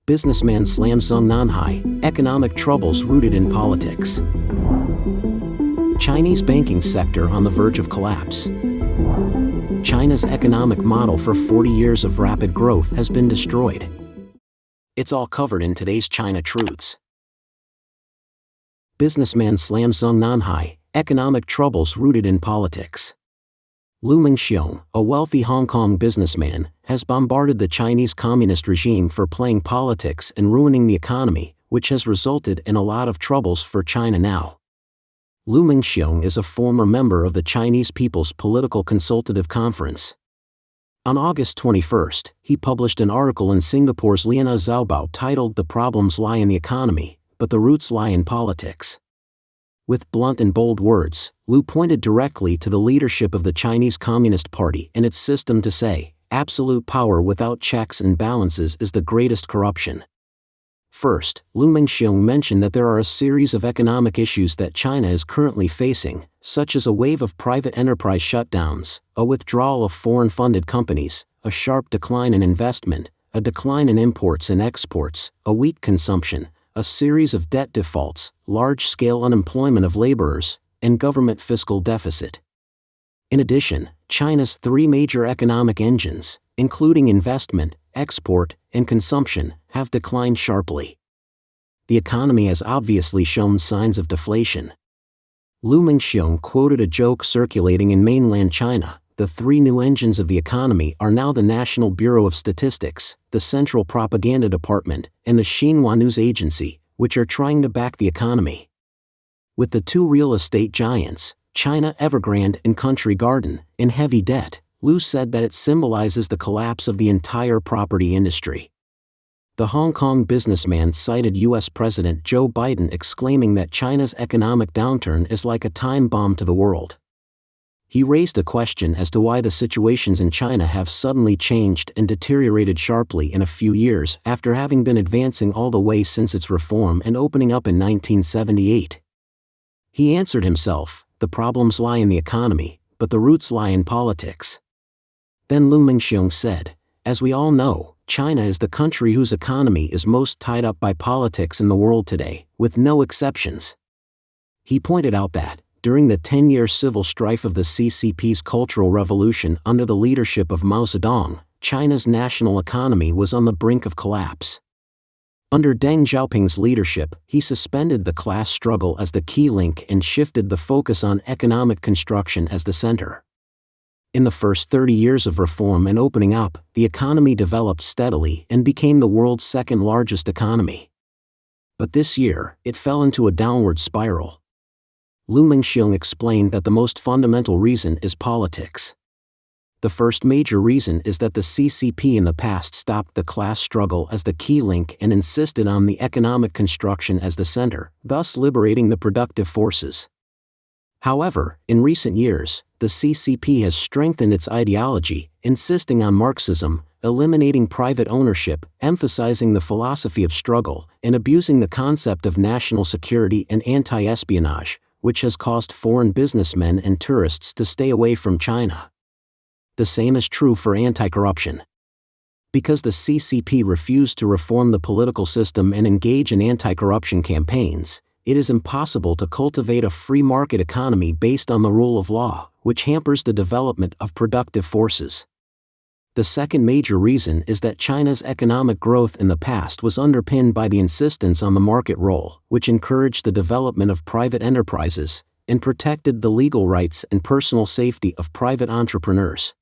Businessman slams Zhongnanhai, economic troubles rooted in politics. Chinese banking sector on the verge of collapse. China's economic model for 40 years of rapid growth has been destroyed. It's all covered in today's China Truths. Businessman slams Zhongnanhai, economic troubles rooted in politics. Lu Mingxiong, a wealthy Hong Kong businessman, has bombarded the Chinese communist regime for playing politics and ruining the economy, which has resulted in a lot of troubles for China now. Lu Mingxiong is a former member of the Chinese People's Political Consultative Conference. On August 21, he published an article in Singapore's Lianhe Zaobao titled "The Problems Lie in the Economy, but the Roots Lie in Politics." With blunt and bold words, Lu pointed directly to the leadership of the Chinese Communist Party and its system to say, absolute power without checks and balances is the greatest corruption. First, Lu Mingxiong mentioned that there are a series of economic issues that China is currently facing, such as a wave of private enterprise shutdowns, a withdrawal of foreign-funded companies, a sharp decline in investment, a decline in imports and exports, a weak consumption, a series of debt defaults, large-scale unemployment of laborers, and government fiscal deficit. In addition, China's three major economic engines, including investment, export, and consumption, have declined sharply. The economy has obviously shown signs of deflation. Lu Mingxiong quoted a joke circulating in mainland China: the three new engines of the economy are now the National Bureau of Statistics, the Central Propaganda Department, and the Xinhua News Agency, which are trying to back the economy. With the two real estate giants, China Evergrande and Country Garden, in heavy debt, Lu said that it symbolizes the collapse of the entire property industry. The Hong Kong businessman cited U.S. President Joe Biden exclaiming that China's economic downturn is like a time bomb to the world. He raised a question as to why the situations in China have suddenly changed and deteriorated sharply in a few years after having been advancing all the way since its reform and opening up in 1978. He answered himself, the problems lie in the economy, but the roots lie in politics. Then Lu Mingxiong said, as we all know, China is the country whose economy is most tied up by politics in the world today, with no exceptions. He pointed out that, during the 10-year civil strife of the CCP's Cultural Revolution under the leadership of Mao Zedong, China's national economy was on the brink of collapse. Under Deng Xiaoping's leadership, he suspended the class struggle as the key link and shifted the focus on economic construction as the center. In the first 30 years of reform and opening up, the economy developed steadily and became the world's second largest economy. But this year, it fell into a downward spiral. Lu Mingxiong explained that the most fundamental reason is politics. The first major reason is that the CCP in the past stopped the class struggle as the key link and insisted on the economic construction as the center, thus liberating the productive forces. However, in recent years, the CCP has strengthened its ideology, insisting on Marxism, eliminating private ownership, emphasizing the philosophy of struggle, and abusing the concept of national security and anti-espionage, which has caused foreign businessmen and tourists to stay away from China. The same is true for anti-corruption. Because the CCP refused to reform the political system and engage in anti-corruption campaigns, it is impossible to cultivate a free market economy based on the rule of law, which hampers the development of productive forces. The second major reason is that China's economic growth in the past was underpinned by the insistence on the market role, which encouraged the development of private enterprises and protected the legal rights and personal safety of private entrepreneurs.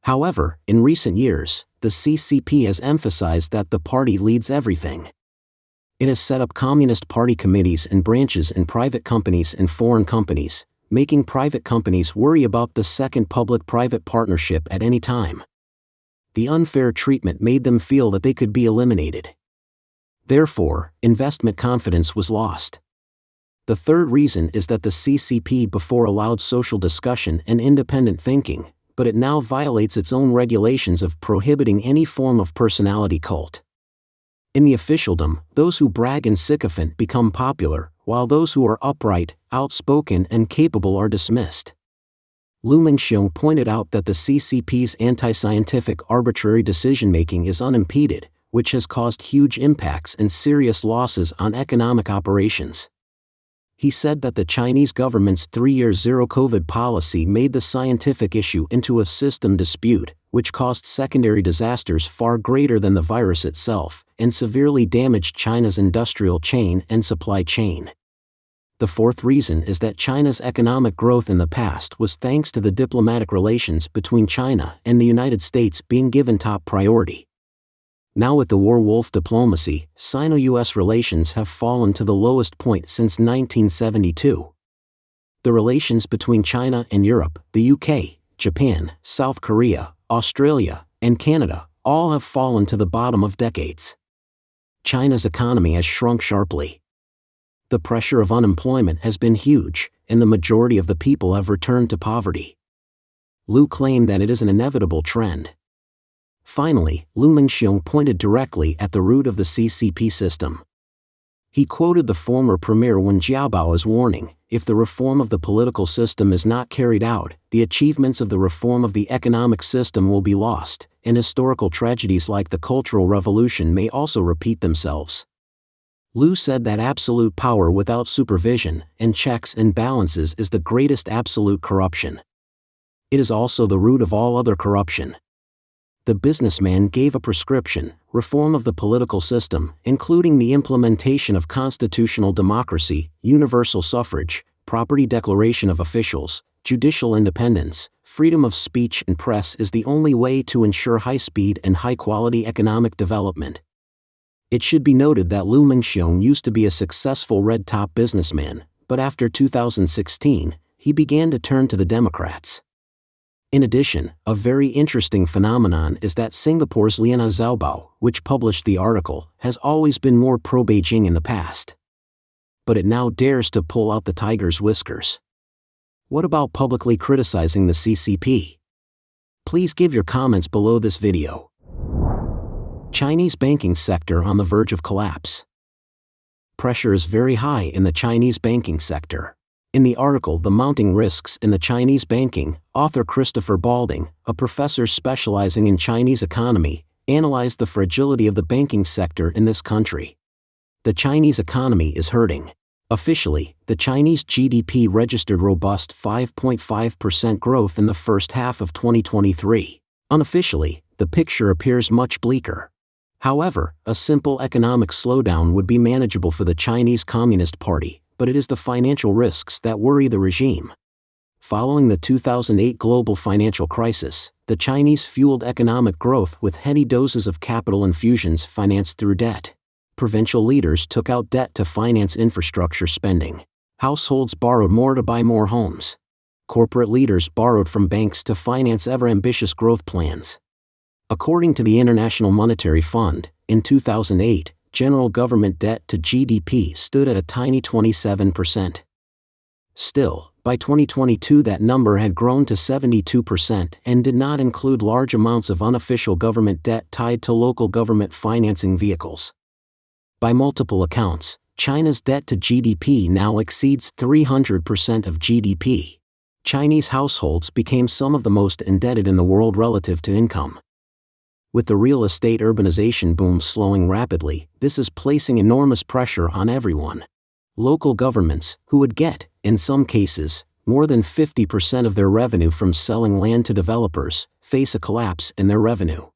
However, in recent years, the CCP has emphasized that the party leads everything. It has set up Communist Party committees and branches in private companies and foreign companies, making private companies worry about the second public-private partnership at any time. The unfair treatment made them feel that they could be eliminated. Therefore, investment confidence was lost. The third reason is that the CCP before allowed social discussion and independent thinking, but it now violates its own regulations of prohibiting any form of personality cult. In the officialdom, those who brag and sycophant become popular, while those who are upright, outspoken and capable are dismissed. Lu Mingxiong pointed out that the CCP's anti-scientific arbitrary decision-making is unimpeded, which has caused huge impacts and serious losses on economic operations. He said that the Chinese government's 3-year zero-COVID policy made the scientific issue into a system dispute, which caused secondary disasters far greater than the virus itself, and severely damaged China's industrial chain and supply chain. The fourth reason is that China's economic growth in the past was thanks to the diplomatic relations between China and the United States being given top priority. Now with the werewolf diplomacy, Sino-US relations have fallen to the lowest point since 1972. The relations between China and Europe, the UK, Japan, South Korea, Australia, and Canada all have fallen to the bottom of decades. China's economy has shrunk sharply. The pressure of unemployment has been huge, and the majority of the people have returned to poverty. Liu claimed that it is an inevitable trend. Finally, Lu Mingxiong pointed directly at the root of the CCP system. He quoted the former premier Wen Jiabao as warning, if the reform of the political system is not carried out, the achievements of the reform of the economic system will be lost, and historical tragedies like the Cultural Revolution may also repeat themselves. Liu said that absolute power without supervision and checks and balances is the greatest absolute corruption. It is also the root of all other corruption. The businessman gave a prescription, reform of the political system, including the implementation of constitutional democracy, universal suffrage, property declaration of officials, judicial independence, freedom of speech and press is the only way to ensure high-speed and high-quality economic development. It should be noted that Lu Mingxiong used to be a successful red-top businessman, but after 2016, he began to turn to the Democrats. In addition, a very interesting phenomenon is that Singapore's Liana Xiaobao, which published the article, has always been more pro-Beijing in the past. But it now dares to pull out the tiger's whiskers. What about publicly criticizing the CCP? Please give your comments below this video. Chinese banking sector on the verge of collapse. Pressure is very high in the Chinese banking sector. In the article The Mounting Risks in the Chinese Banking, author Christopher Balding, a professor specializing in Chinese economy, analyzed the fragility of the banking sector in this country. The Chinese economy is hurting. Officially, the Chinese GDP registered robust 5.5% growth in the first half of 2023. Unofficially, the picture appears much bleaker. However, a simple economic slowdown would be manageable for the Chinese Communist Party, but it is the financial risks that worry the regime. Following the 2008 global financial crisis, the Chinese fueled economic growth with heady doses of capital infusions financed through debt. Provincial leaders took out debt to finance infrastructure spending. Households borrowed more to buy more homes. Corporate leaders borrowed from banks to finance ever-ambitious growth plans. According to the International Monetary Fund, in 2008, general government debt to GDP stood at a tiny 27%. Still, by 2022 that number had grown to 72% and did not include large amounts of unofficial government debt tied to local government financing vehicles. By multiple accounts, China's debt to GDP now exceeds 300% of GDP. Chinese households became some of the most indebted in the world relative to income. With the real estate urbanization boom slowing rapidly, this is placing enormous pressure on everyone. Local governments, who would get, in some cases, more than 50% of their revenue from selling land to developers, face a collapse in their revenue.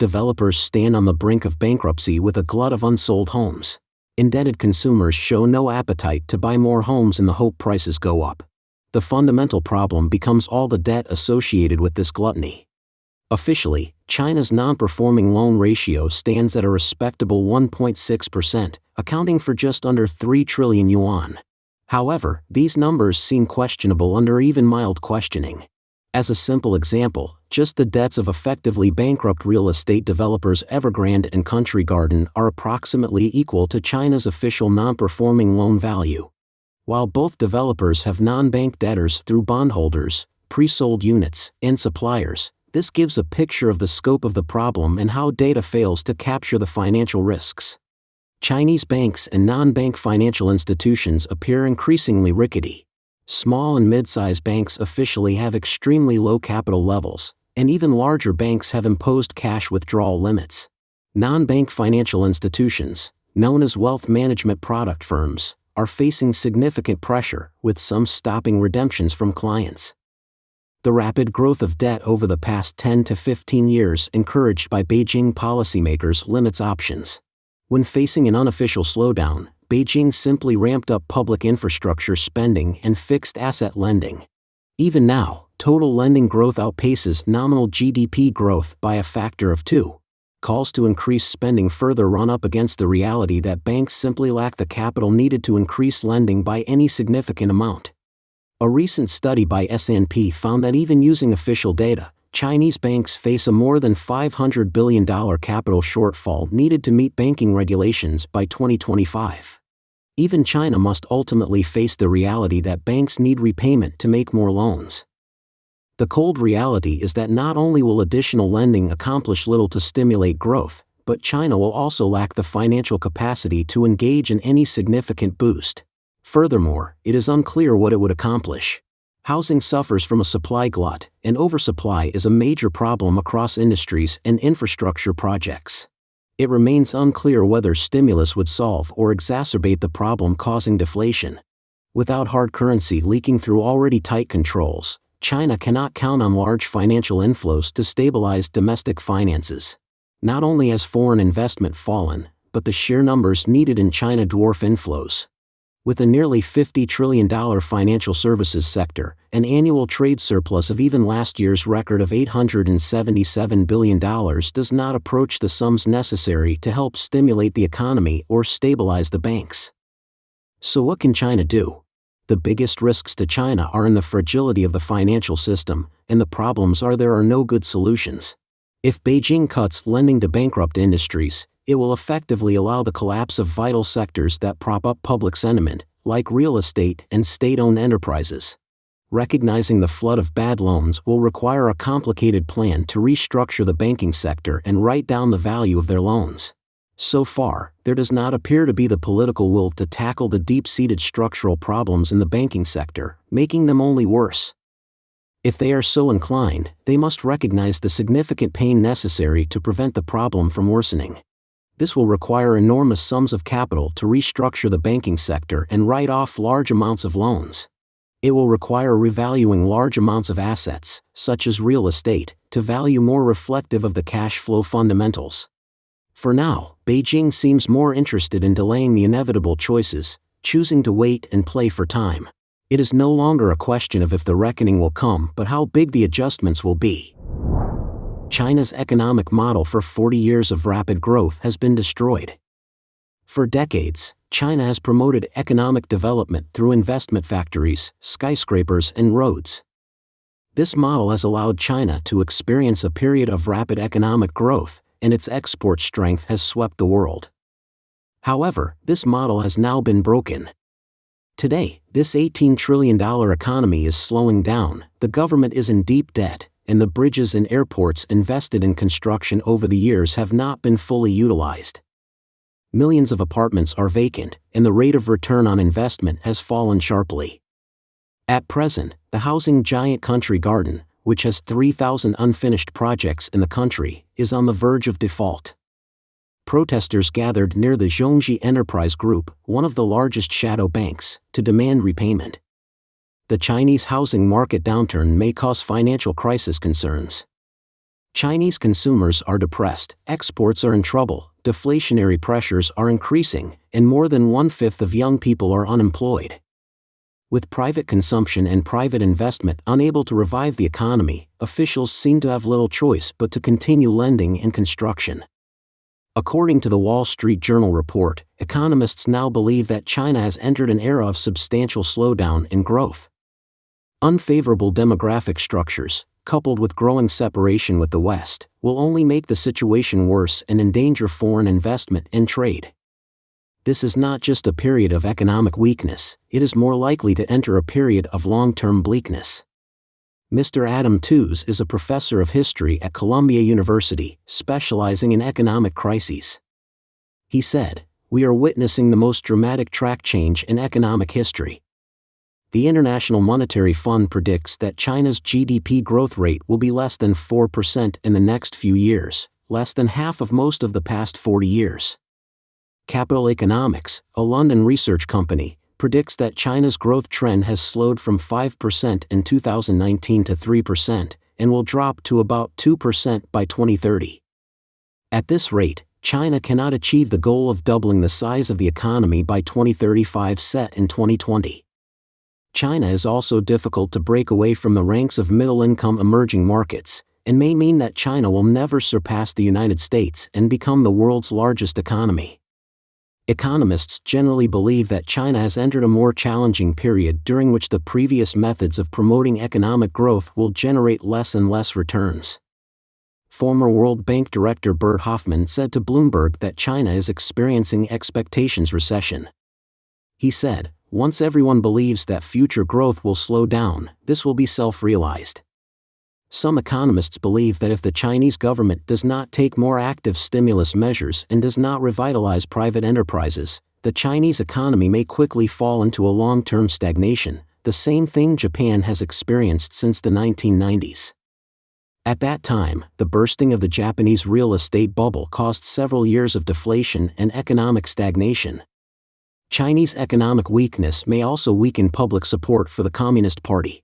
Developers stand on the brink of bankruptcy with a glut of unsold homes. Indebted consumers show no appetite to buy more homes in the hope prices go up. The fundamental problem becomes all the debt associated with this gluttony. Officially, China's non-performing loan ratio stands at a respectable 1.6%, accounting for just under 3 trillion yuan. However, these numbers seem questionable under even mild questioning. As a simple example, just the debts of effectively bankrupt real estate developers Evergrande and Country Garden are approximately equal to China's official non-performing loan value. While both developers have non-bank debtors through bondholders, pre-sold units, and suppliers, this gives a picture of the scope of the problem and how data fails to capture the financial risks. Chinese banks and non-bank financial institutions appear increasingly rickety. Small and mid-sized banks officially have extremely low capital levels, and even larger banks have imposed cash withdrawal limits. Non-bank financial institutions, known as wealth management product firms, are facing significant pressure, with some stopping redemptions from clients. The rapid growth of debt over the past 10 to 15 years encouraged by Beijing policymakers limits options. When facing an unofficial slowdown, Beijing simply ramped up public infrastructure spending and fixed asset lending. Even now, total lending growth outpaces nominal GDP growth by a factor of 2. Calls to increase spending further run up against the reality that banks simply lack the capital needed to increase lending by any significant amount. A recent study by S&P found that even using official data, Chinese banks face a more than $500 billion capital shortfall needed to meet banking regulations by 2025. Even China must ultimately face the reality that banks need repayment to make more loans. The cold reality is that not only will additional lending accomplish little to stimulate growth, but China will also lack the financial capacity to engage in any significant boost. Furthermore, it is unclear what it would accomplish. Housing suffers from a supply glut, and oversupply is a major problem across industries and infrastructure projects. It remains unclear whether stimulus would solve or exacerbate the problem causing deflation. Without hard currency leaking through already tight controls, China cannot count on large financial inflows to stabilize domestic finances. Not only has foreign investment fallen, but the sheer numbers needed in China dwarf inflows. With a nearly $50 trillion financial services sector, an annual trade surplus of even last year's record of $877 billion does not approach the sums necessary to help stimulate the economy or stabilize the banks. So what can China do? The biggest risks to China are in the fragility of the financial system, and the problems are there are no good solutions. If Beijing cuts lending to bankrupt industries, it will effectively allow the collapse of vital sectors that prop up public sentiment, like real estate and state-owned enterprises. Recognizing the flood of bad loans will require a complicated plan to restructure the banking sector and write down the value of their loans. So far, there does not appear to be the political will to tackle the deep-seated structural problems in the banking sector, making them only worse. If they are so inclined, they must recognize the significant pain necessary to prevent the problem from worsening. This will require enormous sums of capital to restructure the banking sector and write off large amounts of loans. It will require revaluing large amounts of assets, such as real estate, to value more reflective of the cash flow fundamentals. For now, Beijing seems more interested in delaying the inevitable choices, choosing to wait and play for time. It is no longer a question of if the reckoning will come but how big the adjustments will be. China's economic model for 40 years of rapid growth has been destroyed. For decades, China has promoted economic development through investment factories, skyscrapers, and roads. This model has allowed China to experience a period of rapid economic growth, and its export strength has swept the world. However, this model has now been broken. Today, this $18 trillion economy is slowing down, the government is in deep debt, and the bridges and airports invested in construction over the years have not been fully utilized. Millions of apartments are vacant, and the rate of return on investment has fallen sharply. At present, the housing giant Country Garden, which has 3,000 unfinished projects in the country, is on the verge of default. Protesters gathered near the Zhongnanhai Enterprise Group, one of the largest shadow banks, to demand repayment. The Chinese housing market downturn may cause financial crisis concerns. Chinese consumers are depressed, exports are in trouble, deflationary pressures are increasing, and more than 1/5 of young people are unemployed. With private consumption and private investment unable to revive the economy, officials seem to have little choice but to continue lending and construction. According to the Wall Street Journal report, economists now believe that China has entered an era of substantial slowdown in growth. Unfavorable demographic structures, coupled with growing separation with the West, will only make the situation worse and endanger foreign investment and trade. This is not just a period of economic weakness, it is more likely to enter a period of long-term bleakness. Mr. Adam Tooze is a professor of history at Columbia University, specializing in economic crises. He said, "We are witnessing the most dramatic track change in economic history." The International Monetary Fund predicts that China's GDP growth rate will be less than 4% in the next few years, less than half of most of the past 40 years. Capital Economics, a London research company, predicts that China's growth trend has slowed from 5% in 2019 to 3% and will drop to about 2% by 2030. At this rate, China cannot achieve the goal of doubling the size of the economy by 2035 set in 2020. China is also difficult to break away from the ranks of middle-income emerging markets, and may mean that China will never surpass the United States and become the world's largest economy. Economists generally believe that China has entered a more challenging period during which the previous methods of promoting economic growth will generate less and less returns. Former World Bank Director Bert Hoffman said to Bloomberg that China is experiencing expectations recession. He said, "Once everyone believes that future growth will slow down, this will be self-realized." Some economists believe that if the Chinese government does not take more active stimulus measures and does not revitalize private enterprises, the Chinese economy may quickly fall into a long-term stagnation, the same thing Japan has experienced since the 1990s. At that time, the bursting of the Japanese real estate bubble caused several years of deflation and economic stagnation. Chinese economic weakness may also weaken public support for the Communist Party.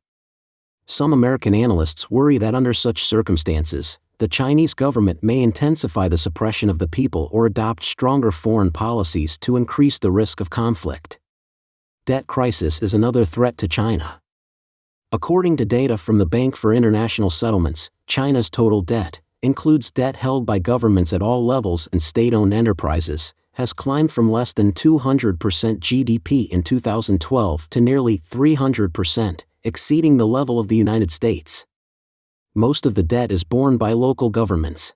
Some American analysts worry that under such circumstances, the Chinese government may intensify the suppression of the people or adopt stronger foreign policies to increase the risk of conflict. Debt crisis is another threat to China. According to data from the Bank for International Settlements, China's total debt, includes debt held by governments at all levels and state-owned enterprises, has climbed from less than 200% GDP in 2012 to nearly 300%. Exceeding the level of the United States. Most of the debt is borne by local governments.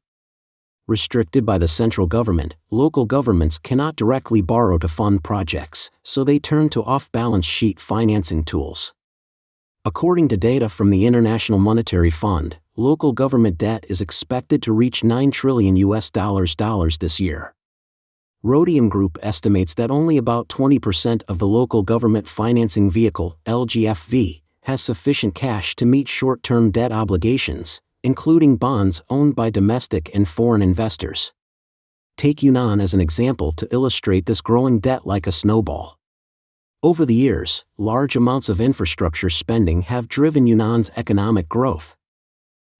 Restricted by the central government, local governments cannot directly borrow to fund projects, so they turn to off-balance sheet financing tools. According to data from the International Monetary Fund, local government debt is expected to reach $9 trillion this year. Rhodium Group estimates that only about 20% of the local government financing vehicle, LGFV, has sufficient cash to meet short-term debt obligations, including bonds owned by domestic and foreign investors. Take Yunnan as an example to illustrate this growing debt like a snowball. Over the years, large amounts of infrastructure spending have driven Yunnan's economic growth.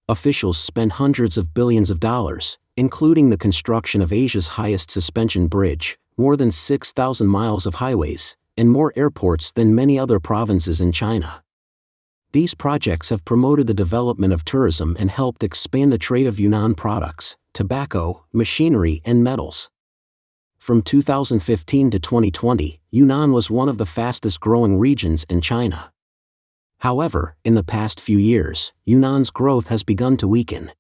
Officials spend hundreds of billions of dollars, including the construction of Asia's highest suspension bridge, more than 6,000 miles of highways, and more airports than many other provinces in China. These projects have promoted the development of tourism and helped expand the trade of Yunnan products, tobacco, machinery, and metals. From 2015 to 2020, Yunnan was one of the fastest-growing regions in China. However, in the past few years, Yunnan's growth has begun to weaken.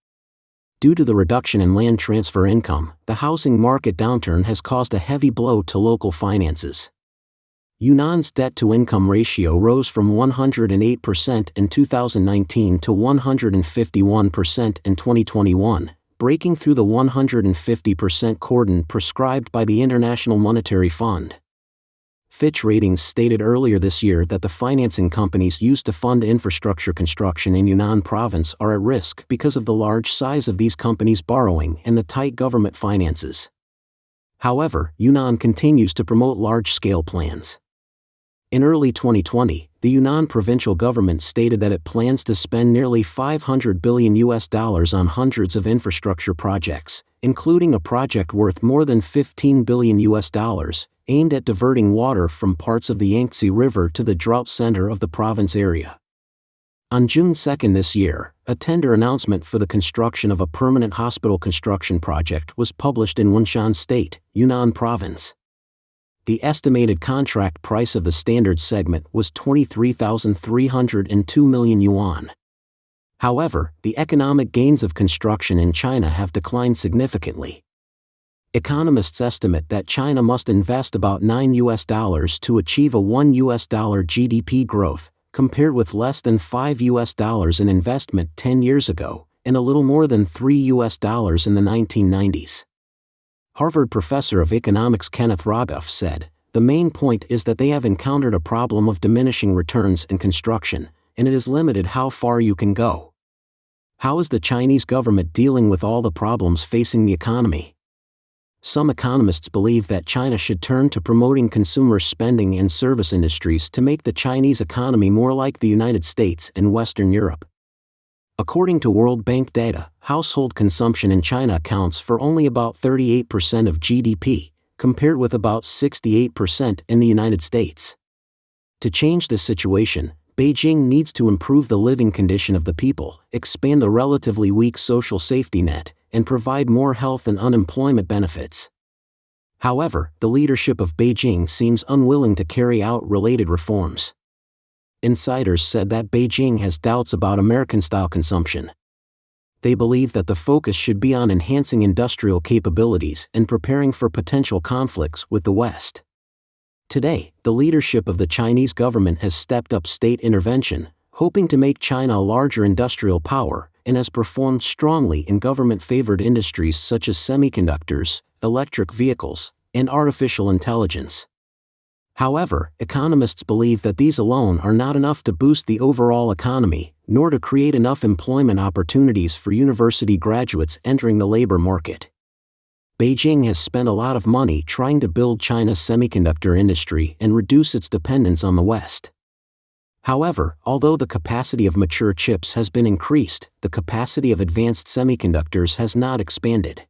Due to the reduction in land transfer income, the housing market downturn has caused a heavy blow to local finances. Yunnan's debt-to-income ratio rose from 108% in 2019 to 151% in 2021, breaking through the 150% cordon prescribed by the International Monetary Fund. Fitch Ratings stated earlier this year that the financing companies used to fund infrastructure construction in Yunnan province are at risk because of the large size of these companies' borrowing and the tight government finances. However, Yunnan continues to promote large-scale plans. In early 2020, the Yunnan provincial government stated that it plans to spend nearly $500 billion on hundreds of infrastructure projects, including a project worth more than $15 billion aimed at diverting water from parts of the Yangtze River to the drought center of the province area. On June 2 this year, a tender announcement for the construction of a permanent hospital construction project was published in Wunshan State, Yunnan Province. The estimated contract price of the standard segment was 23,302 million yuan. However, the economic gains of construction in China have declined significantly. Economists estimate that China must invest about $9 to achieve a $1 GDP growth, compared with less than $5 in investment 10 years ago, and a little more than $3 in the 1990s. Harvard professor of economics Kenneth Rogoff said, "The main point is that they have encountered a problem of diminishing returns in construction, and it is limited how far you can go." How is the Chinese government dealing with all the problems facing the economy? Some economists believe that China should turn to promoting consumer spending and service industries to make the Chinese economy more like the United States and Western Europe. According to World Bank data, household consumption in China accounts for only about 38% of GDP, compared with about 68% in the United States. To change this situation, Beijing needs to improve the living condition of the people, expand the relatively weak social safety net, and provide more health and unemployment benefits. However, the leadership of Beijing seems unwilling to carry out related reforms. Insiders said that Beijing has doubts about American-style consumption. They believe that the focus should be on enhancing industrial capabilities and preparing for potential conflicts with the West. Today, the leadership of the Chinese government has stepped up state intervention, hoping to make China a larger industrial power, and has performed strongly in government-favored industries such as semiconductors, electric vehicles, and artificial intelligence. However, economists believe that these alone are not enough to boost the overall economy, nor to create enough employment opportunities for university graduates entering the labor market. Beijing has spent a lot of money trying to build China's semiconductor industry and reduce its dependence on the West. However, although the capacity of mature chips has been increased, the capacity of advanced semiconductors has not expanded.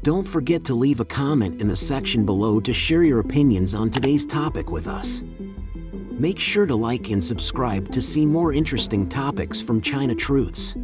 Don't forget to leave a comment in the section below to share your opinions on today's topic with us. Make sure to like and subscribe to see more interesting topics from China Truths.